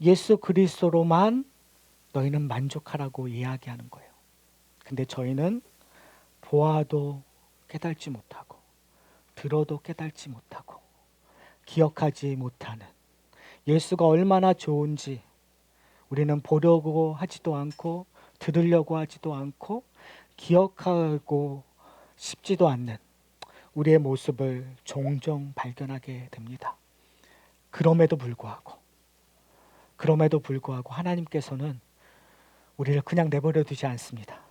예수 그리스도로만 너희는 만족하라고 이야기하는 거예요. 근데 저희는 보아도 깨닫지 못하고 들어도 깨닫지 못하고 기억하지 못하는 예수가 얼마나 좋은지 우리는 보려고 하지도 않고 들으려고 하지도 않고 기억하고 싶지도 않는 우리의 모습을 종종 발견하게 됩니다. 그럼에도 불구하고 하나님께서는 우리를 그냥 내버려 두지 않습니다.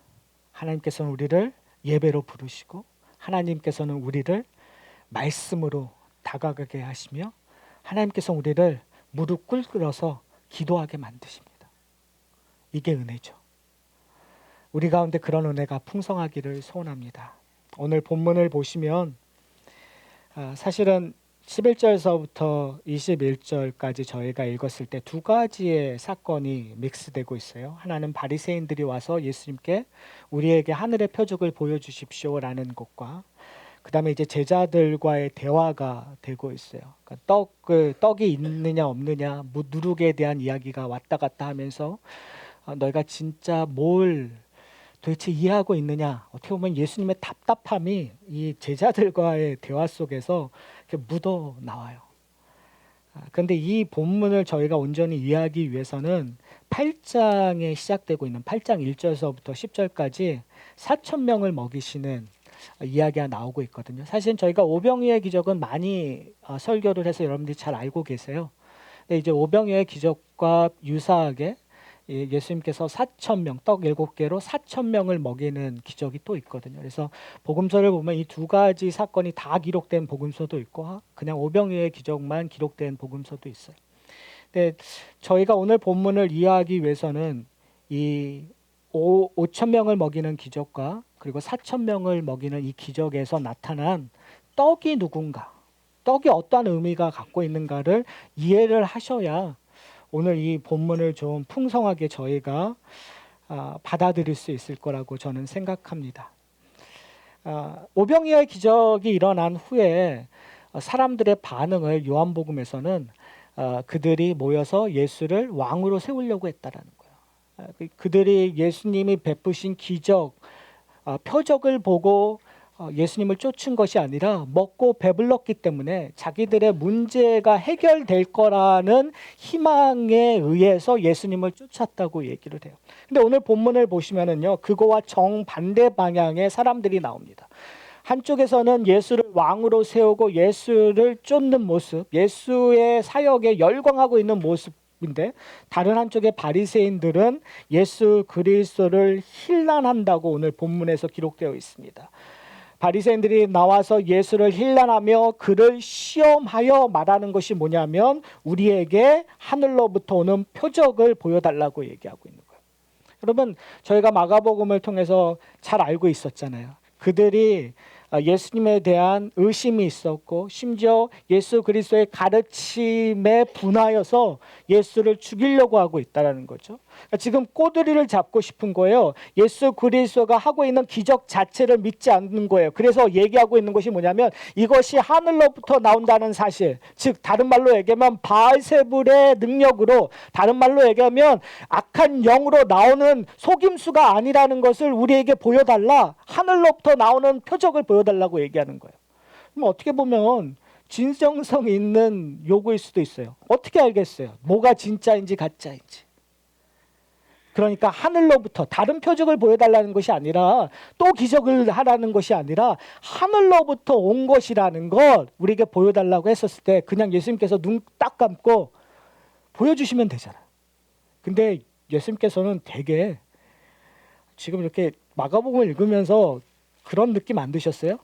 하나님께서는 우리를 예배로 부르시고 하나님께서는 우리를 말씀으로 다가가게 하시며 하나님께서 우리를 무릎 꿇어서 기도하게 만드십니다. 이게 은혜죠. 우리 가운데 그런 은혜가 풍성하기를 소원합니다. 오늘 본문을 보시면 사실은 11절서부터 21절까지 저희가 읽었을 때 두 가지의 사건이 믹스되고 있어요. 하나는 바리새인들이 와서 예수님께 우리에게 하늘의 표적을 보여주십시오라는 것과 그 다음에 이제 제자들과의 대화가 되고 있어요. 그러니까 떡이 있느냐 없느냐 누룩에 대한 이야기가 왔다 갔다 하면서 너희가 진짜 뭘 도대체 이해하고 있느냐. 어떻게 보면 예수님의 답답함이 이 제자들과의 대화 속에서 이렇게 묻어 나와요. 그런데 이 본문을 저희가 온전히 이해하기 위해서는 8장에 시작되고 있는 8장 1절서부터 10절까지 4,000명을 먹이시는 이야기가 나오고 있거든요. 사실 저희가 오병이의 기적은 많이 설교를 해서 여러분들이 잘 알고 계세요. 근데 이제 오병이의 기적과 유사하게 예수님께서 4,000명, 떡 7개로 4,000명을 먹이는 기적이 또 있거든요. 그래서 복음서를 보면 이 두 가지 사건이 다 기록된 복음서도 있고 그냥 오병이의 기적만 기록된 복음서도 있어요. 근데 저희가 오늘 본문을 이해하기 위해서는 이 5,000명을 먹이는 기적과 그리고 4,000명을 먹이는 이 기적에서 나타난 떡이 누군가, 떡이 어떠한 의미가 갖고 있는가를 이해를 하셔야 오늘 이 본문을 좀 풍성하게 저희가 받아들일 수 있을 거라고 저는 생각합니다. 오병이어의 기적이 일어난 후에 사람들의 반응을 요한복음에서는 그들이 모여서 예수를 왕으로 세우려고 했다라는 거예요. 그들이 예수님이 베푸신 기적, 표적을 보고 예수님을 쫓은 것이 아니라 먹고 배불렀기 때문에 자기들의 문제가 해결될 거라는 희망에 의해서 예수님을 쫓았다고 얘기를 해요. 근데 오늘 본문을 보시면은요, 그거와 정반대 방향의 사람들이 나옵니다. 한쪽에서는 예수를 왕으로 세우고 예수를 쫓는 모습, 예수의 사역에 열광하고 있는 모습인데 다른 한쪽의 바리새인들은 예수 그리스도를 힐난한다고 오늘 본문에서 기록되어 있습니다. 바리새인들이 나와서 예수를 힐난하며 그를 시험하여 말하는 것이 뭐냐면 우리에게 하늘로부터 오는 표적을 보여달라고 얘기하고 있는 거예요. 여러분, 저희가 마가복음을 통해서 잘 알고 있었잖아요. 그들이 예수님에 대한 의심이 있었고 심지어 예수 그리스도의 가르침에 분하여서 예수를 죽이려고 하고 있다는 거죠. 지금 꼬투리를 잡고 싶은 거예요. 예수 그리스도가 하고 있는 기적 자체를 믿지 않는 거예요. 그래서 얘기하고 있는 것이 뭐냐면 이것이 하늘로부터 나온다는 사실, 즉 다른 말로 얘기하면 바알세불의 능력으로, 다른 말로 얘기하면 악한 영으로 나오는 속임수가 아니라는 것을 우리에게 보여달라, 하늘로부터 나오는 표적을 보여달라고 얘기하는 거예요. 그럼 어떻게 보면 진정성 있는 요구일 수도 있어요. 어떻게 알겠어요? 뭐가 진짜인지 가짜인지. 그러니까 하늘로부터 다른 표적을 보여달라는 것이 아니라 또 기적을 하라는 것이 아니라 하늘로부터 온 것이라는 걸 우리에게 보여달라고 했었을 때 그냥 예수님께서 눈 딱 감고 보여주시면 되잖아요. 근데 예수님께서는 되게 지금 이렇게 마가복음을 읽으면서 그런 느낌 안 드셨어요?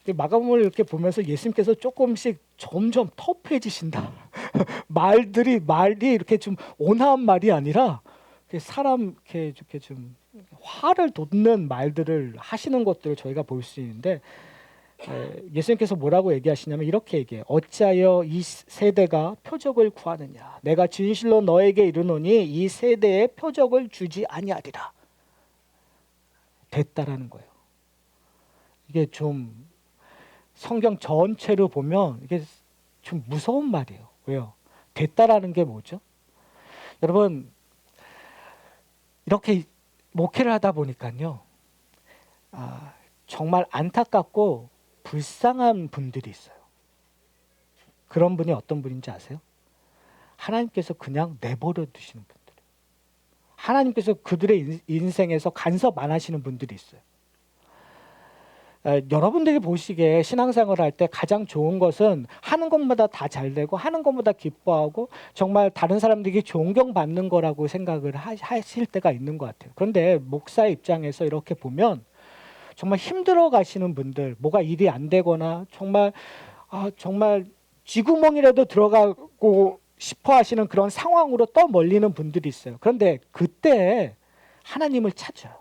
마가복음을 이렇게 보면서 예수님께서 조금씩 점점 터프해지신다. 말이 이렇게 좀 온화한 말이 아니라 사람 이렇게 좀 화를 돋는 말들을 하시는 것들을 저희가 볼 수 있는데 예수님께서 뭐라고 얘기하시냐면 이렇게 얘기해요. 어찌하여 이 세대가 표적을 구하느냐. 내가 진실로 너에게 이르노니 이 세대에 표적을 주지 아니하리라. 됐다라는 거예요. 이게 좀 성경 전체로 보면 이게 좀 무서운 말이에요. 왜요? 됐다라는 게 뭐죠? 여러분, 이렇게 목회를 하다 보니까요, 정말 안타깝고 불쌍한 분들이 있어요. 그런 분이 어떤 분인지 아세요? 하나님께서 그냥 내버려 두시는 분들. 하나님께서 그들의 인생에서 간섭 안 하시는 분들이 있어요. 여러분들이 보시기에 신앙생활을 할 때 가장 좋은 것은 하는 것마다 다 잘 되고 하는 것마다 기뻐하고 정말 다른 사람들에게 존경받는 거라고 생각을 하실 때가 있는 것 같아요. 그런데 목사의 입장에서 이렇게 보면 정말 힘들어 가시는 분들, 뭐가 일이 안 되거나 정말 쥐구멍이라도 들어가고 싶어 하시는 그런 상황으로 떠멀리는 분들이 있어요. 그런데 그때 하나님을 찾아요.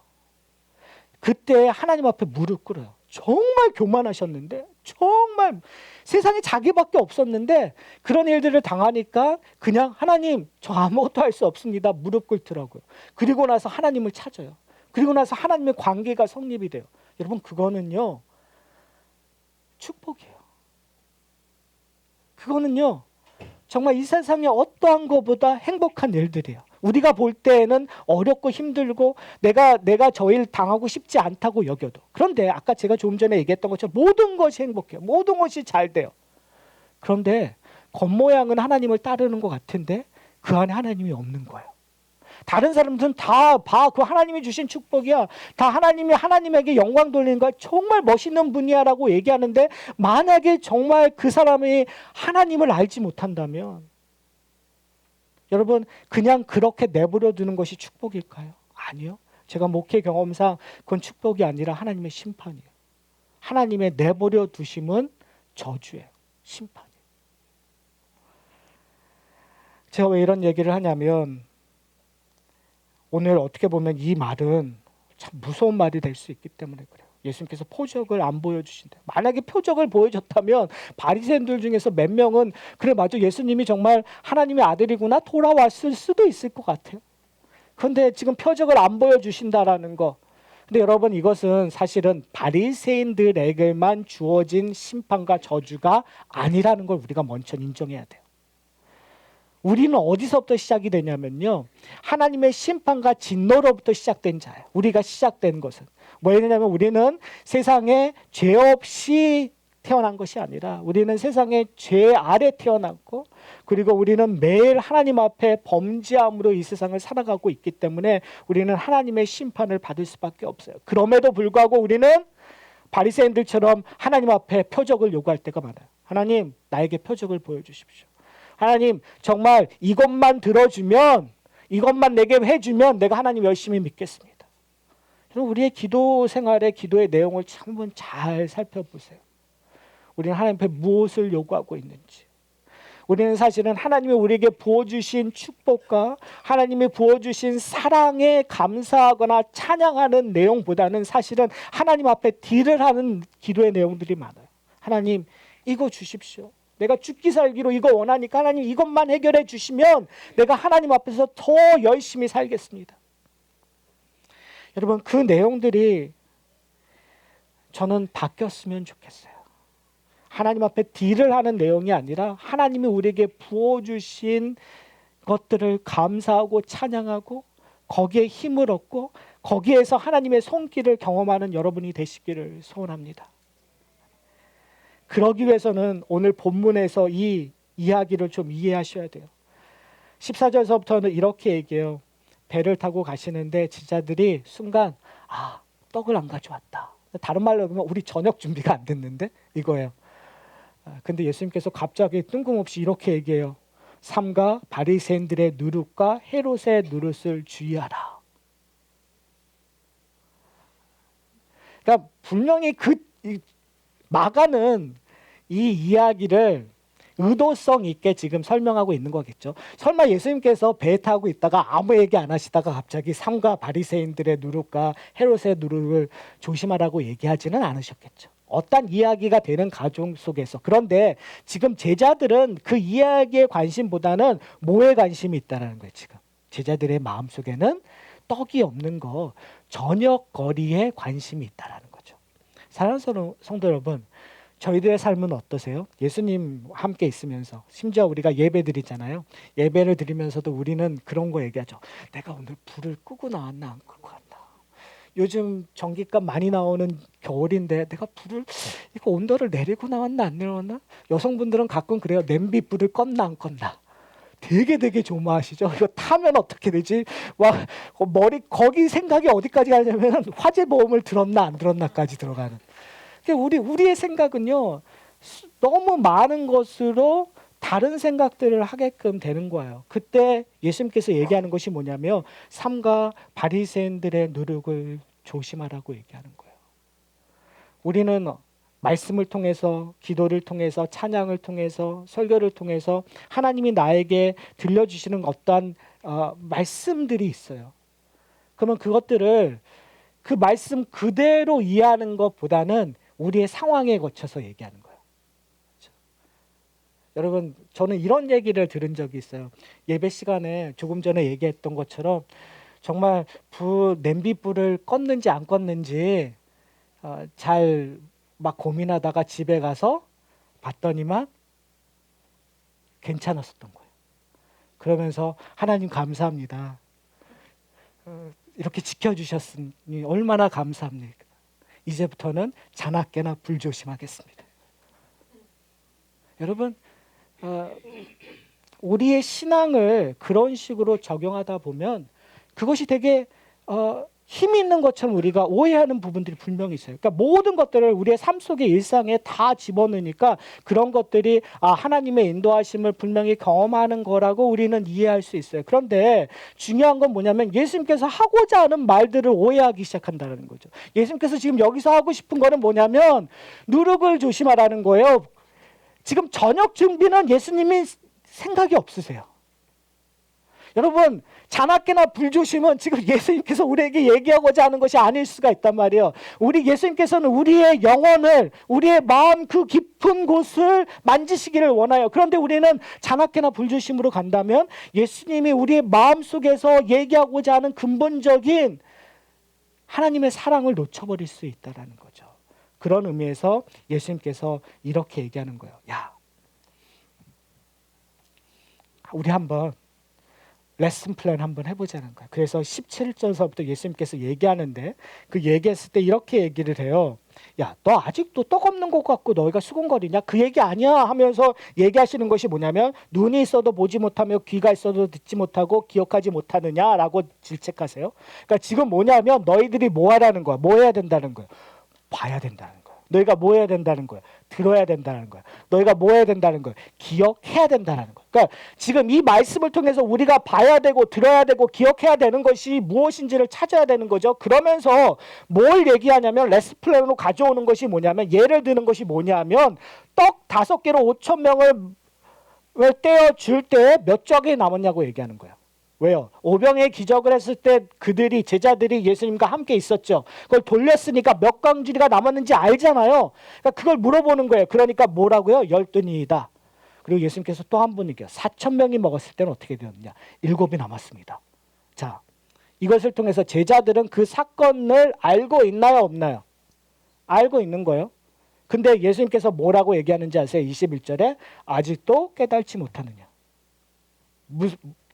그때 하나님 앞에 무릎 꿇어요. 정말 교만하셨는데, 정말 세상에 자기밖에 없었는데 그런 일들을 당하니까 그냥 하나님, 저 아무것도 할 수 없습니다. 무릎 꿇더라고요. 그리고 나서 하나님을 찾아요. 그리고 나서 하나님의 관계가 성립이 돼요. 여러분, 그거는요, 축복이에요. 그거는요, 정말 이 세상에 어떠한 것보다 행복한 일들이에요. 우리가 볼 때에는 어렵고 힘들고 내가 저 일 당하고 싶지 않다고 여겨도, 그런데 아까 제가 조금 전에 얘기했던 것처럼 모든 것이 행복해요. 모든 것이 잘 돼요. 그런데 겉모양은 하나님을 따르는 것 같은데 그 안에 하나님이 없는 거예요. 다른 사람들은 다 봐, 그 하나님이 주신 축복이야, 다 하나님이 하나님에게 영광 돌리는 거야, 정말 멋있는 분이야 라고 얘기하는데, 만약에 정말 그 사람이 하나님을 알지 못한다면 여러분, 그냥 그렇게 내버려 두는 것이 축복일까요? 아니요. 제가 목회 경험상 그건 축복이 아니라 하나님의 심판이에요. 하나님의 내버려 두심은 저주예요. 심판이에요. 제가 왜 이런 얘기를 하냐면, 오늘 어떻게 보면 이 말은 참 무서운 말이 될 수 있기 때문에 그래요. 예수님께서 표적을 안 보여주신대요. 만약에 표적을 보여줬다면 바리새인들 중에서 몇 명은 그래, 맞아, 예수님이 정말 하나님의 아들이구나 돌아왔을 수도 있을 것 같아요. 그런데 지금 표적을 안 보여주신다라는 거. 근데 여러분, 이것은 사실은 바리새인들에게만 주어진 심판과 저주가 아니라는 걸 우리가 먼저 인정해야 돼요. 우리는 어디서부터 시작이 되냐면요, 하나님의 심판과 진노로부터 시작된 자예요. 우리가 시작된 것은 뭐냐면, 우리는 세상에 죄 없이 태어난 것이 아니라 우리는 세상에 죄 아래 태어났고, 그리고 우리는 매일 하나님 앞에 범죄함으로 이 세상을 살아가고 있기 때문에 우리는 하나님의 심판을 받을 수밖에 없어요. 그럼에도 불구하고 우리는 바리새인들처럼 하나님 앞에 표적을 요구할 때가 많아요. 하나님, 나에게 표적을 보여주십시오. 하나님, 정말 이것만 들어주면, 이것만 내게 해주면 내가 하나님 열심히 믿겠습니다. 우리의 기도 생활의 기도의 내용을 한번 잘 살펴보세요. 우리는 하나님 앞에 무엇을 요구하고 있는지. 우리는 사실은 하나님이 우리에게 부어주신 축복과 하나님이 부어주신 사랑에 감사하거나 찬양하는 내용보다는 사실은 하나님 앞에 딜을 하는 기도의 내용들이 많아요. 하나님, 이거 주십시오. 내가 죽기 살기로 이거 원하니까 하나님 이것만 해결해 주시면 내가 하나님 앞에서 더 열심히 살겠습니다. 여러분, 그 내용들이 저는 바뀌었으면 좋겠어요. 하나님 앞에 딜을 하는 내용이 아니라 하나님이 우리에게 부어주신 것들을 감사하고 찬양하고 거기에 힘을 얻고 거기에서 하나님의 손길을 경험하는 여러분이 되시기를 소원합니다. 그러기 위해서는 오늘 본문에서 이 이야기를 좀 이해하셔야 돼요. 14절서부터는 이렇게 얘기해요. 배를 타고 가시는데 제자들이 순간 떡을 안 가져왔다. 다른 말로 하면 우리 저녁 준비가 안 됐는데 이거예요. 근데 예수님께서 갑자기 뜬금없이 이렇게 얘기해요. 삼가 바리새인들의 누룩과 헤롯의 누룩을 주의하라. 그러니까 분명히 마가는 이 이야기를 의도성 있게 지금 설명하고 있는 거겠죠. 설마 예수님께서 배 타고 있다가 아무 얘기 안 하시다가 갑자기 삼가 바리새인들의 누룩과 헤롯의 누룩을 조심하라고 얘기하지는 않으셨겠죠. 어떤 이야기가 되는 가정 속에서. 그런데 지금 제자들은 그 이야기에 관심보다는 뭐에 관심이 있다는 거예요. 지금 제자들의 마음속에는 떡이 없는 거, 저녁거리에 관심이 있다는 거죠. 사랑하는 성도 여러분, 저희들의 삶은 어떠세요? 예수님 함께 있으면서 심지어 우리가 예배 드리잖아요. 예배를 드리면서도 우리는 그런 거 얘기하죠. 내가 오늘 불을 끄고 나왔나 안 끄고 왔나. 요즘 전기값 많이 나오는 겨울인데 내가 불을 이거 온도를 내리고 나왔나 안 내려왔나? 여성분들은 가끔 그래요. 냄비 불을 껐나 안 껐나. 되게 조마하시죠. 이거 타면 어떻게 되지? 막 머리 거기 생각이 어디까지 가냐면 화재 보험을 들었나 안 들었나까지 들어가는. 우리의 생각은요, 너무 많은 것으로 다른 생각들을 하게끔 되는 거예요. 그때 예수님께서 얘기하는 것이 뭐냐면 삼가 바리새인들의 누룩을 조심하라고 얘기하는 거예요. 우리는 말씀을 통해서, 기도를 통해서, 찬양을 통해서, 설교를 통해서 하나님이 나에게 들려주시는 어떠한 말씀들이 있어요. 그러면 그것들을 그 말씀 그대로 이해하는 것보다는 우리의 상황에 거쳐서 얘기하는 거예요. 그렇죠? 여러분, 저는 이런 얘기를 들은 적이 있어요. 예배 시간에 조금 전에 얘기했던 것처럼 정말 냄비불을 껐는지 안 껐는지 잘 막 고민하다가 집에 가서 봤더니만 괜찮았었던 거예요. 그러면서 하나님 감사합니다. 이렇게 지켜주셨으니 얼마나 감사합니까? 이제부터는 자나깨나 불조심하겠습니다. 여러분, 우리의 신앙을 그런 식으로 적용하다 보면 그것이 되게 힘이 있는 것처럼 우리가 오해하는 부분들이 분명히 있어요. 그러니까 모든 것들을 우리의 삶 속의 일상에 다 집어넣으니까 그런 것들이 하나님의 인도하심을 분명히 경험하는 거라고 우리는 이해할 수 있어요. 그런데 중요한 건 뭐냐면 예수님께서 하고자 하는 말들을 오해하기 시작한다는 거죠. 예수님께서 지금 여기서 하고 싶은 거는 뭐냐면 누룩을 조심하라는 거예요. 지금 저녁 준비는 예수님이 생각이 없으세요. 여러분, 자나깨나 불조심은 지금 예수님께서 우리에게 얘기하고자 하는 것이 아닐 수가 있단 말이에요. 우리 예수님께서는 우리의 영혼을, 우리의 마음 그 깊은 곳을 만지시기를 원해요. 그런데 우리는 자나깨나 불조심으로 간다면 예수님이 우리의 마음 속에서 얘기하고자 하는 근본적인 하나님의 사랑을 놓쳐버릴 수 있다는 거죠. 그런 의미에서 예수님께서 이렇게 얘기하는 거예요. 야, 우리 한번 레슨 플랜 한번 해보자는 거예요. 그래서 17절서부터 예수님께서 얘기하는데 그 얘기했을 때 이렇게 얘기를 해요. 야, 너 아직도 떡 없는 것 같고 너희가 수군거리냐? 그 얘기 아니야 하면서 얘기하시는 것이 뭐냐면 눈이 있어도 보지 못하며 귀가 있어도 듣지 못하고 기억하지 못하느냐라고 질책하세요. 그러니까 지금 뭐냐면 너희들이 뭐 하라는 거야? 뭐 해야 된다는 거야? 봐야 된다는 거야. 너희가 뭐 해야 된다는 거야? 들어야 된다는 거야. 너희가 뭐 해야 된다는 거야? 기억해야 된다는 거야. 그러니까 지금 이 말씀을 통해서 우리가 봐야 되고 들어야 되고 기억해야 되는 것이 무엇인지를 찾아야 되는 거죠. 그러면서 뭘 얘기하냐면 레스플랜으로 가져오는 것이 뭐냐면 예를 드는 것이 뭐냐면 떡 5개로 5천 명을 떼어 줄 때 몇 적이 남았냐고 얘기하는 거예요. 왜요? 오병의 기적을 했을 때 제자들이 예수님과 함께 있었죠. 그걸 돌렸으니까 몇 광주리가 남았는지 알잖아요. 그러니까 그걸 물어보는 거예요. 그러니까 뭐라고요? 12이다. 그리고 예수님께서 또 한 분 얘기해요. 4천 명이 먹었을 때는 어떻게 되었느냐? 7이 남았습니다. 자, 이것을 통해서 제자들은 그 사건을 알고 있나요? 없나요? 알고 있는 거예요. 근데 예수님께서 뭐라고 얘기하는지 아세요? 21절에 아직도 깨달지 못하느냐.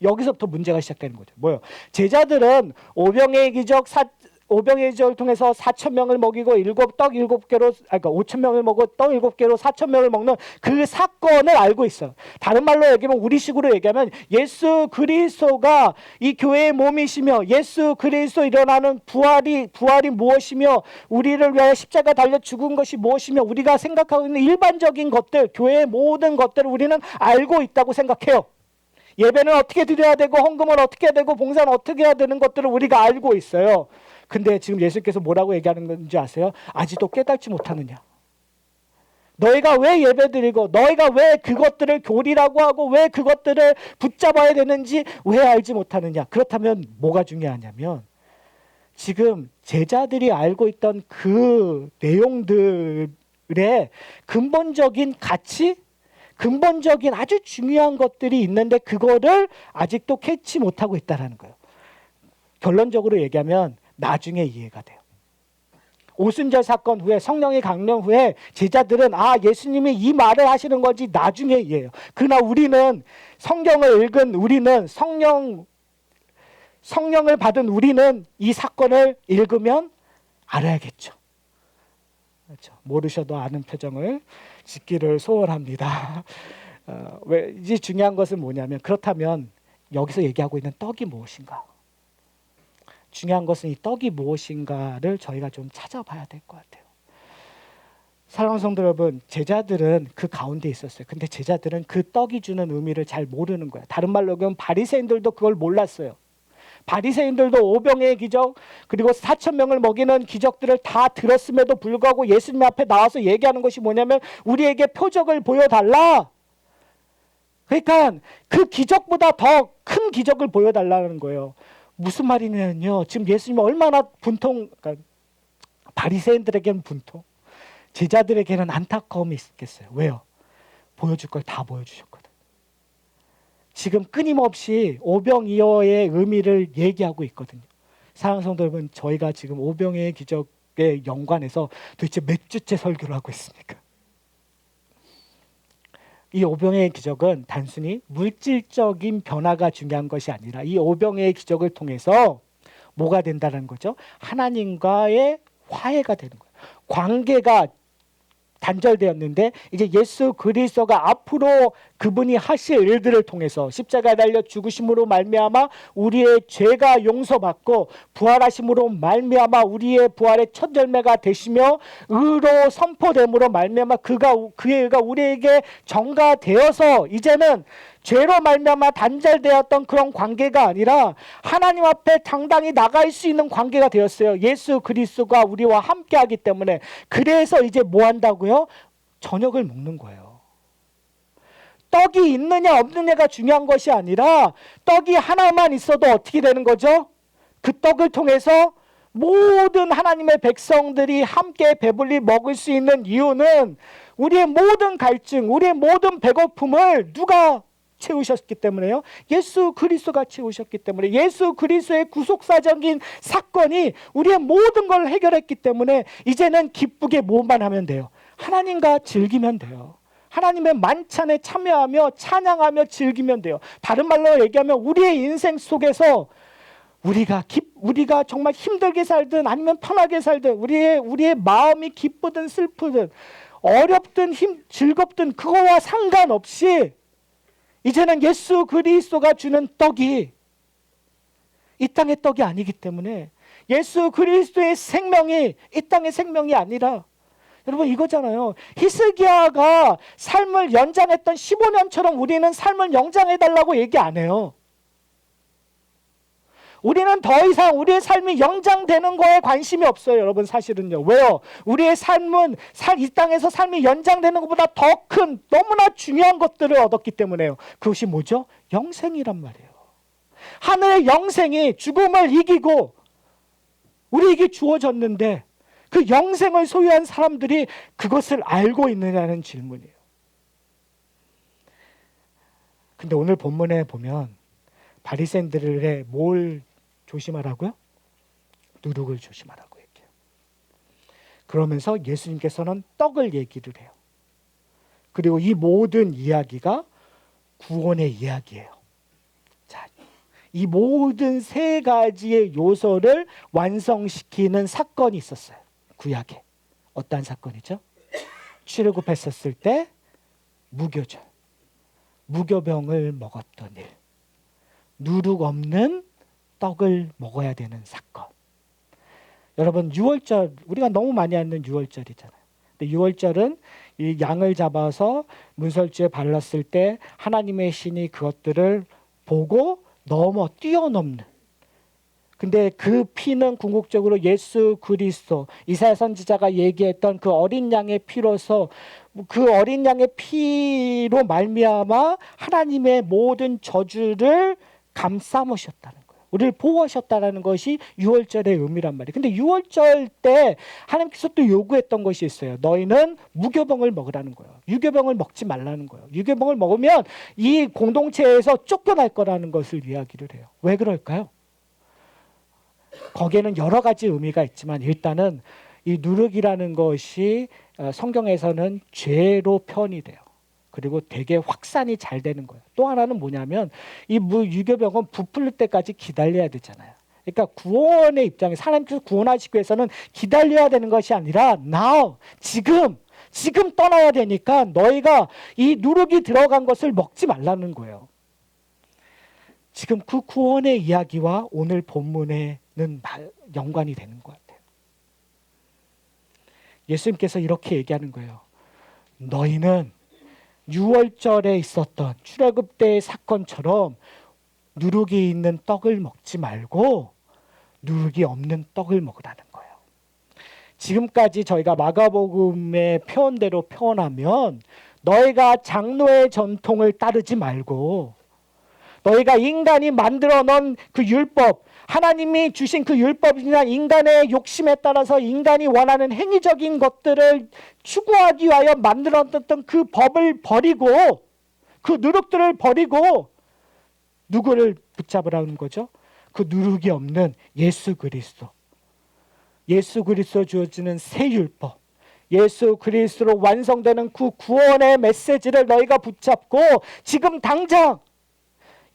여기서부터 문제가 시작되는 거죠. 뭐요? 제자들은 오병의 기적을 통해서 4천 명을 먹이고 떡 7개로 그러니까 5천 명을 먹고 떡 7개로 4천 명을 먹는 그 사건을 알고 있어요. 다른 말로 얘기하면 우리식으로 얘기하면 예수 그리스도가 이 교회의 몸이시며 예수 그리스도 일어나는 부활이 무엇이며 우리를 위하여 십자가 달려 죽은 것이 무엇이며 우리가 생각하고 있는 일반적인 것들, 교회의 모든 것들을 우리는 알고 있다고 생각해요. 예배는 어떻게 드려야 되고 헌금은 어떻게 해야 되고 봉사는 어떻게 해야 되는 것들을 우리가 알고 있어요. 근데 지금 예수께서 뭐라고 얘기하는 건지 아세요? 아직도 깨닫지 못하느냐. 너희가 왜 예배드리고 너희가 왜 그것들을 교리라고 하고 왜 그것들을 붙잡아야 되는지 왜 알지 못하느냐. 그렇다면 뭐가 중요하냐면 지금 제자들이 알고 있던 그 내용들의 근본적인 가치, 근본적인 아주 중요한 것들이 있는데 그거를 아직도 캐치 못하고 있다는 거예요. 결론적으로 얘기하면 나중에 이해가 돼요. 오순절 사건 후에 성령의 강령 후에 제자들은 예수님이 이 말을 하시는 거지 나중에 이해해요. 그러나 우리는 성경을 읽은 우리는 성령을 받은 우리는 이 사건을 읽으면 알아야겠죠. 그렇죠. 모르셔도 아는 표정을 짓기를 소원합니다. 이제 중요한 것은 뭐냐면 그렇다면 여기서 얘기하고 있는 떡이 무엇인가? 중요한 것은 이 떡이 무엇인가를 저희가 좀 찾아봐야 될 것 같아요. 사랑하는 성도 여러분, 제자들은 그 가운데 있었어요. 근데 제자들은 그 떡이 주는 의미를 잘 모르는 거예요. 다른 말로 하면 바리새인들도 그걸 몰랐어요. 바리새인들도 오병의 기적 그리고 4,000명을 먹이는 기적들을 다 들었음에도 불구하고 예수님 앞에 나와서 얘기하는 것이 뭐냐면 우리에게 표적을 보여달라. 그러니까 그 기적보다 더 큰 기적을 보여달라는 거예요. 무슨 말이냐면요. 지금 예수님이 얼마나 그러니까 바리새인들에게는 분통, 제자들에게는 안타까움이 있겠어요. 왜요? 보여줄 걸 다 보여주셨거든. 지금 끊임없이 오병이어의 의미를 얘기하고 있거든요. 사랑하는 성도 여러분, 저희가 지금 오병이어의 기적에 연관해서 도대체 몇 주째 설교를 하고 있습니까? 이 오병이어의 기적은 단순히 물질적인 변화가 중요한 것이 아니라 이 오병이어의 기적을 통해서 뭐가 된다는 거죠? 하나님과의 화해가 되는 거예요. 관계가 단절되었는데 이제 예수 그리스도가 앞으로 그분이 하실 일들을 통해서 십자가에 달려 죽으심으로 말미암아 우리의 죄가 용서받고 부활하심으로 말미암아 우리의 부활의 첫 열매가 되시며 의로 선포됨으로 말미암아 그의 의가 우리에게 전가되어서 이제는 죄로 말미암아 단절되었던 그런 관계가 아니라 하나님 앞에 당당히 나갈 수 있는 관계가 되었어요. 예수 그리스도가 우리와 함께하기 때문에. 그래서 이제 뭐 한다고요? 저녁을 먹는 거예요. 떡이 있느냐 없느냐가 중요한 것이 아니라 떡이 하나만 있어도 어떻게 되는 거죠? 그 떡을 통해서 모든 하나님의 백성들이 함께 배불리 먹을 수 있는 이유는 우리의 모든 갈증, 우리의 모든 배고픔을 누가 채우셨기 때문에요. 예수 그리스도가 채우셨기 때문에 예수 그리스도의 구속사적인 사건이 우리의 모든 걸 해결했기 때문에 이제는 기쁘게 뭐만 하면 돼요? 하나님과 즐기면 돼요. 하나님의 만찬에 참여하며 찬양하며 즐기면 돼요. 다른 말로 얘기하면 우리의 인생 속에서 우리가 정말 힘들게 살든 아니면 편하게 살든 우리의 마음이 기쁘든 슬프든 어렵든 즐겁든 그거와 상관없이 이제는 예수 그리스도가 주는 떡이 이 땅의 떡이 아니기 때문에 예수 그리스도의 생명이 이 땅의 생명이 아니라 여러분 이거잖아요. 히스기야가 삶을 연장했던 15년처럼 우리는 삶을 연장해달라고 얘기 안 해요. 우리는 더 이상 우리의 삶이 연장되는 거에 관심이 없어요. 여러분 사실은요. 왜요? 우리의 삶은 이 땅에서 삶이 연장되는 것보다 더 큰 너무나 중요한 것들을 얻었기 때문에요. 그것이 뭐죠? 영생이란 말이에요. 하늘의 영생이 죽음을 이기고 우리에게 주어졌는데 그 영생을 소유한 사람들이 그것을 알고 있느냐는 질문이에요. 근데 오늘 본문에 보면 바리새인들의 뭘 조심하라고요? 누룩을 조심하라고 얘기해요. 그러면서 예수님께서는 떡을 얘기를 해요. 그리고 이 모든 이야기가 구원의 이야기예요. 자, 이 모든 세 가지의 요소를 완성시키는 사건이 있었어요. 구약에. 어떤 사건이죠? 출애굽했었을 때 무교절, 무교병을 먹었던 일, 누룩 없는 떡을 먹어야 되는 사건. 여러분 유월절 우리가 너무 많이 하는 유월절이잖아요. 근데 유월절은 이 양을 잡아서 문설주에 발랐을 때 하나님의 신이 그것들을 보고 뛰어넘는. 근데 그 피는 궁극적으로 예수 그리스도 이사야 선지자가 얘기했던 그 어린 양의 피로서 그 어린 양의 피로 말미암아 하나님의 모든 저주를 감싸무셨다는 거예요. 우리를 보호하셨다는 것이 유월절의 의미란 말이에요. 근데 유월절 때 하나님께서 또 요구했던 것이 있어요. 너희는 무교병을 먹으라는 거예요. 유교병을 먹지 말라는 거예요. 유교병을 먹으면 이 공동체에서 쫓겨날 거라는 것을 이야기를 해요. 왜 그럴까요? 거기에는 여러 가지 의미가 있지만 일단은 이 누룩이라는 것이 성경에서는 죄로 표현이 돼요. 그리고 되게 확산이 잘 되는 거예요. 또 하나는 뭐냐면 이 유교병은 부풀릴 때까지 기다려야 되잖아요. 그러니까 구원의 입장에서 하나님께서 구원하시기 위해서는 기다려야 되는 것이 아니라 now, 지금 떠나야 되니까 너희가 이 누룩이 들어간 것을 먹지 말라는 거예요. 지금 그 구원의 이야기와 오늘 본문에는 연관이 되는 것 같아요. 예수님께서 이렇게 얘기하는 거예요. 너희는 6월절에 있었던 출애굽 때의 사건처럼 누룩이 있는 떡을 먹지 말고 누룩이 없는 떡을 먹으라는 거예요. 지금까지 저희가 마가복음의 표현대로 표현하면 너희가 장로의 전통을 따르지 말고 너희가 인간이 만들어 놓은 그 율법, 하나님이 주신 그 율법이나 인간의 욕심에 따라서 인간이 원하는 행위적인 것들을 추구하기 위하여 만들어놨던 그 법을 버리고 그 누룩들을 버리고 누구를 붙잡으라는 거죠? 그 누룩이 없는 예수 그리스도. 예수 그리스도 주어지는 새 율법. 예수 그리스도로 완성되는 그 구원의 메시지를 너희가 붙잡고 지금 당장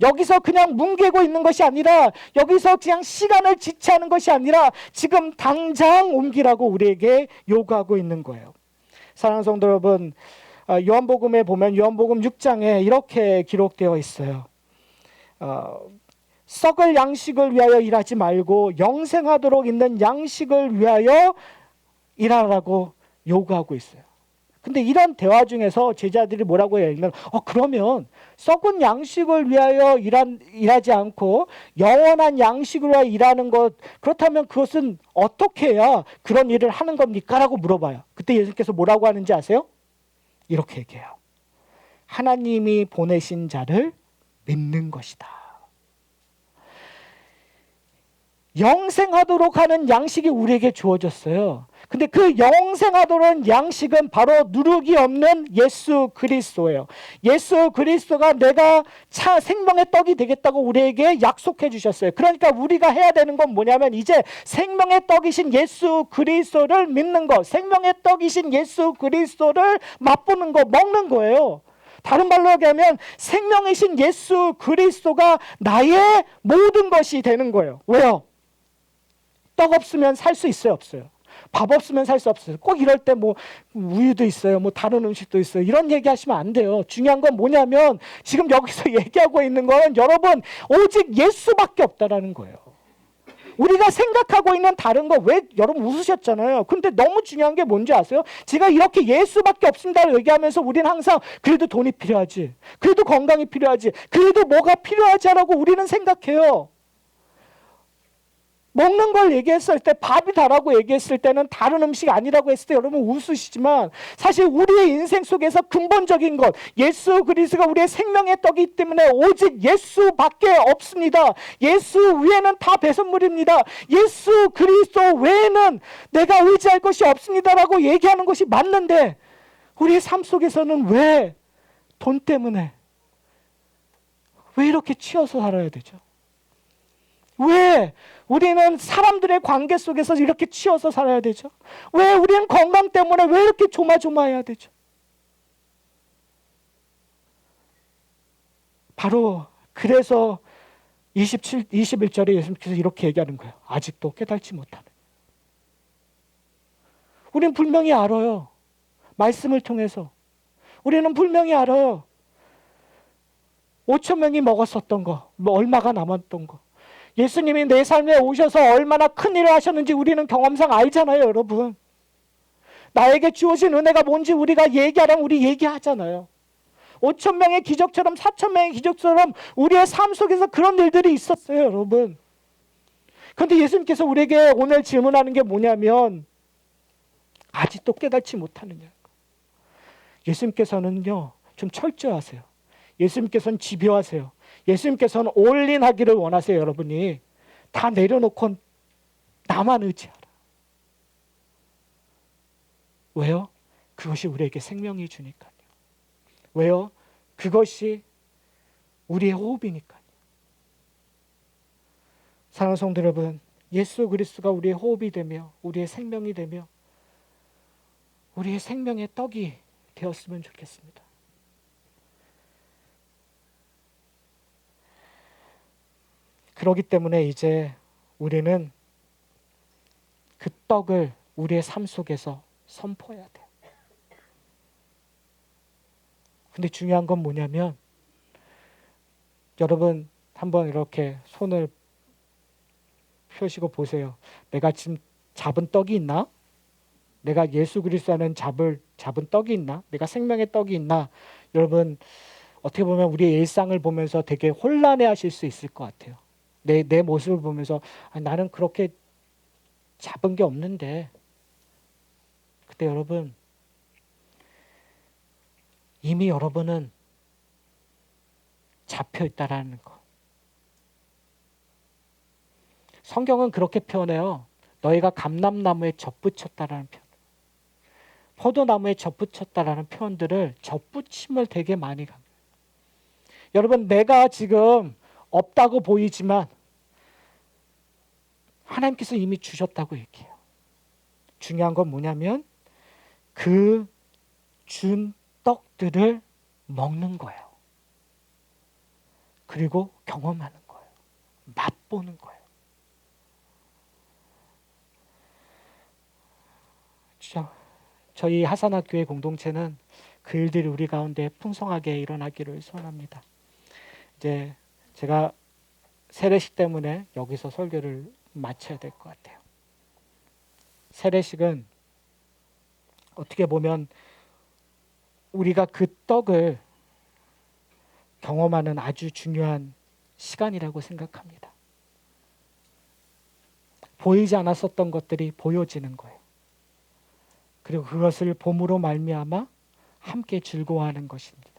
여기서 그냥 뭉개고 있는 것이 아니라 여기서 그냥 시간을 지체하는 것이 아니라 지금 당장 옮기라고 우리에게 요구하고 있는 거예요. 사랑하는 성도 여러분, 요한복음에 보면 요한복음 6장에 이렇게 기록되어 있어요. 썩을 양식을 위하여 일하지 말고 영생하도록 있는 양식을 위하여 일하라고 요구하고 있어요. 근데 이런 대화 중에서 제자들이 뭐라고 해요? 그러면 썩은 양식을 위하여 일하지 않고 영원한 양식을 위하여 일하는 것, 그렇다면 그것은 어떻게 해야 그런 일을 하는 겁니까? 라고 물어봐요. 그때 예수님께서 뭐라고 하는지 아세요? 이렇게 얘기해요. 하나님이 보내신 자를 믿는 것이다. 영생하도록 하는 양식이 우리에게 주어졌어요. 근데 그 영생하도록 하는 양식은 바로 누룩이 없는 예수 그리스도예요. 예수 그리스도가 내가 생명의 떡이 되겠다고 우리에게 약속해 주셨어요. 그러니까 우리가 해야 되는 건 뭐냐면 이제 생명의 떡이신 예수 그리스도를 믿는 것, 생명의 떡이신 예수 그리스도를 맛보는 것, 먹는 거예요. 다른 말로 얘기하면 생명이신 예수 그리스도가 나의 모든 것이 되는 거예요. 왜요? 떡 없으면 살 수 있어요, 없어요? 밥 없으면 살 수 없어요. 꼭 이럴 때 뭐 우유도 있어요, 뭐 다른 음식도 있어요. 이런 얘기하시면 안 돼요. 중요한 건 뭐냐면 지금 여기서 얘기하고 있는 건 여러분 오직 예수밖에 없다라는 거예요. 우리가 생각하고 있는 다른 거 왜 여러분 웃으셨잖아요. 근데 너무 중요한 게 뭔지 아세요? 제가 이렇게 예수밖에 없습니다를 얘기하면서 우리는 항상 그래도 돈이 필요하지, 그래도 건강이 필요하지, 그래도 뭐가 필요하지 라고 우리는 생각해요. 먹는 걸 얘기했을 때 밥이 다라고 얘기했을 때는 다른 음식이 아니라고 했을 때 여러분 웃으시지만 사실 우리의 인생 속에서 근본적인 것 예수 그리스도가 우리의 생명의 떡이기 때문에 오직 예수밖에 없습니다. 예수 위에는 다 배설물입니다. 예수 그리스도 외에는 내가 의지할 것이 없습니다라고 얘기하는 것이 맞는데 우리의 삶 속에서는 왜 돈 때문에 왜 이렇게 치여서 살아야 되죠? 왜 우리는 사람들의 관계 속에서 이렇게 치여서 살아야 되죠? 왜 우리는 건강 때문에 왜 이렇게 조마조마해야 되죠? 바로 그래서 21절에 예수님께서 이렇게 얘기하는 거예요. 아직도 깨닫지 못하는. 우리는 분명히 알아요. 말씀을 통해서. 우리는 분명히 알아요. 5천 명이 먹었었던 거, 얼마가 남았던 거. 예수님이 내 삶에 오셔서 얼마나 큰 일을 하셨는지 우리는 경험상 알잖아요, 여러분. 나에게 주어진 은혜가 뭔지 우리가 얘기하라면 우리 얘기하잖아요. 5천 명의 기적처럼 4천 명의 기적처럼 우리의 삶 속에서 그런 일들이 있었어요, 여러분. 그런데 예수님께서 우리에게 오늘 질문하는 게 뭐냐면 아직도 깨닫지 못하느냐. 예수님께서는요, 좀 철저하세요. 예수님께서는 집요하세요. 예수님께서는 올인하기를 원하세요. 여러분이 다 내려놓고 나만 의지하라. 왜요? 그것이 우리에게 생명이 주니까요. 왜요? 그것이 우리의 호흡이니까요. 사랑하는 성도 여러분, 예수 그리스도가 우리의 호흡이 되며 우리의 생명이 되며 우리의 생명의 떡이 되었으면 좋겠습니다. 그렇기 때문에 이제 우리는 그 떡을 우리의 삶 속에서 선포해야 돼요. 근데 중요한 건 뭐냐면 여러분 한번 이렇게 손을 펴시고 보세요. 내가 지금 잡은 떡이 있나? 내가 예수 그리스도라는 잡은 떡이 있나? 내가 생명의 떡이 있나? 여러분 어떻게 보면 우리의 일상을 보면서 되게 혼란해 하실 수 있을 것 같아요. 내 모습을 보면서 나는 그렇게 잡은 게 없는데. 그때 여러분 이미 여러분은 잡혀 있다라는 거. 성경은 그렇게 표현해요. 너희가 감람나무에 접붙였다라는 표현. 포도나무에 접붙였다라는 표현들을 접붙임을 되게 많이 합니다. 여러분 내가 지금 없다고 보이지만 하나님께서 이미 주셨다고 얘기해요. 중요한 건 뭐냐면 그 준 떡들을 먹는 거예요. 그리고 경험하는 거예요. 맛보는 거예요. 저희 하산학교의 공동체는 그 일들이 우리 가운데 풍성하게 일어나기를 소원합니다. 이제 제가 세례식 때문에 여기서 설교를 마쳐야 될 것 같아요. 세례식은 어떻게 보면 우리가 그 떡을 경험하는 아주 중요한 시간이라고 생각합니다. 보이지 않았었던 것들이 보여지는 거예요. 그리고 그것을 봄으로 말미암아 함께 즐거워하는 것입니다.